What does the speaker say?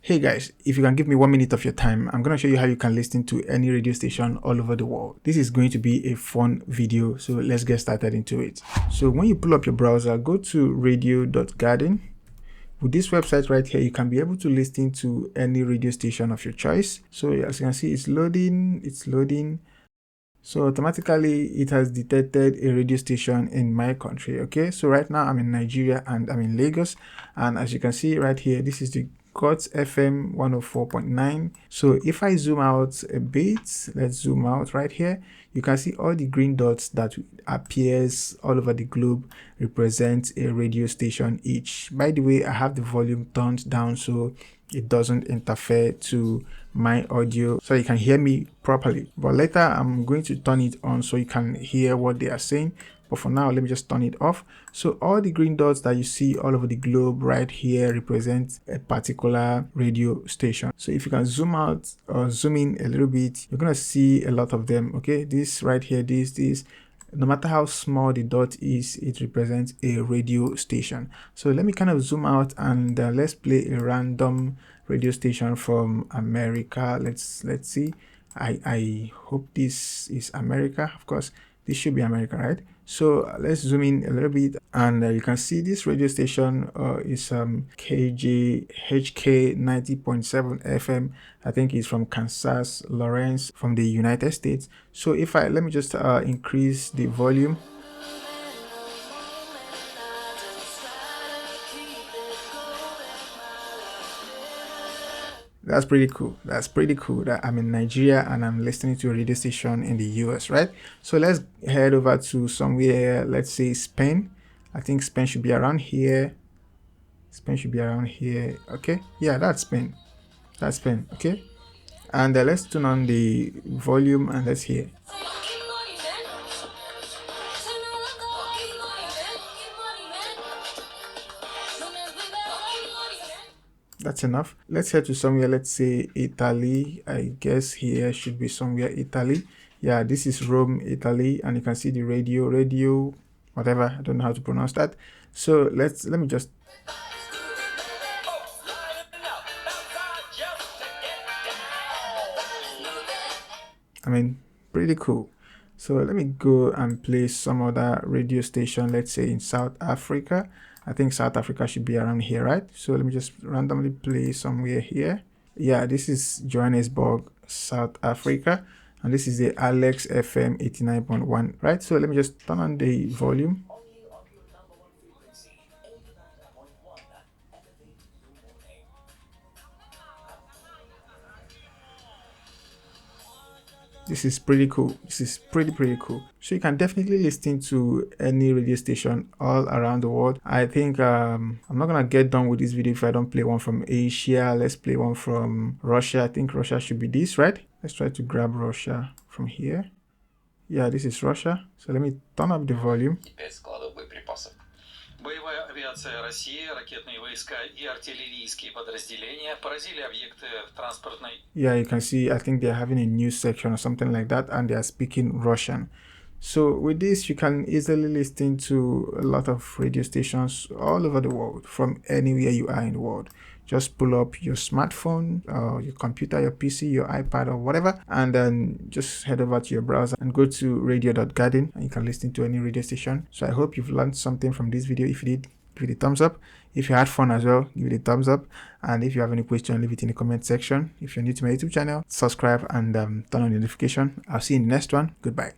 Hey guys, if you can give me 1 minute of your time, I'm going to show you how you can listen to any radio station all over the world. This is going to be a fun video, so let's get started into it. So when you pull up your browser, go to Radio.Garden. With this website right here, you can be able to listen to any radio station of your choice. So as you can see, it's loading. So automatically it has detected a radio station in my country. Okay, so right now I'm in Nigeria and I'm in Lagos, and as you can see right here, this is the Chuks FM 104.9. So if I zoom out a bit, let's zoom out right here, you can see all the green dots that appears all over the globe represent a radio station each. By the way, I have the volume turned down so it doesn't interfere to my audio, so you can hear me properly. But later I'm going to turn it on so you can hear what they are saying. But for now, let me just turn it off. So all the green dots that you see all over the globe right here represent a particular radio station. So if you can zoom out or zoom in a little bit, you're going to see a lot of them. Okay, this right here, this, no matter how small the dot is, it represents a radio station. So let me kind of zoom out and let's play a random radio station from America. Let's see. I hope this is America. Of course, this should be America, right? So let's zoom in a little bit, and you can see this radio station is KJHK 90.7 FM. I think it's from Kansas, Lawrence, from the United States. So if let me just increase the volume. That's pretty cool. That's pretty cool that I'm in Nigeria and I'm listening to a radio station in the US, right? So let's head over to somewhere, let's say Spain. I think Spain should be around here. Spain should be around here. Okay. Yeah, that's Spain. That's Spain. Okay. And let's turn on the volume and let's hear. That's enough. Let's head to somewhere, let's say Italy. I guess here should be somewhere Italy. Yeah, this is Rome, Italy, and you can see the radio, whatever. I don't know how to pronounce that. So let me just. I mean, pretty cool. So let me go and play some other radio station, let's say in South Africa. I think South Africa should be around here, right? So let me just randomly play somewhere here. Yeah, this is Johannesburg, South Africa. And this is the Alex FM 89.1, right? So let me just turn on the volume. This is pretty cool. This is pretty cool. So you can definitely listen to any radio station all around the world. I think I'm not gonna get done with this video if I don't play one from Asia. Let's play one from Russia. I think Russia should be this, right? Let's try to grab Russia from here. Yeah, this is Russia. So let me turn up the volume. Боевая авиация России, ракетные войска и артиллерийские подразделения поразили объекты транспортной. Yeah, you can see, I think they're having a news section or something like that, and they are speaking Russian. So with this, you can easily listen to a lot of radio stations all over the world, from anywhere you are in the world. Just pull up your smartphone, or your computer, your PC, your iPad, or whatever, and then just head over to your browser and go to Radio.Garden, and you can listen to any radio station. So I hope you've learned something from this video. If you did, give it a thumbs up. If you had fun as well, give it a thumbs up. And if you have any question, leave it in the comment section. If you're new to my YouTube channel, subscribe and turn on the notification. I'll see you in the next one. Goodbye.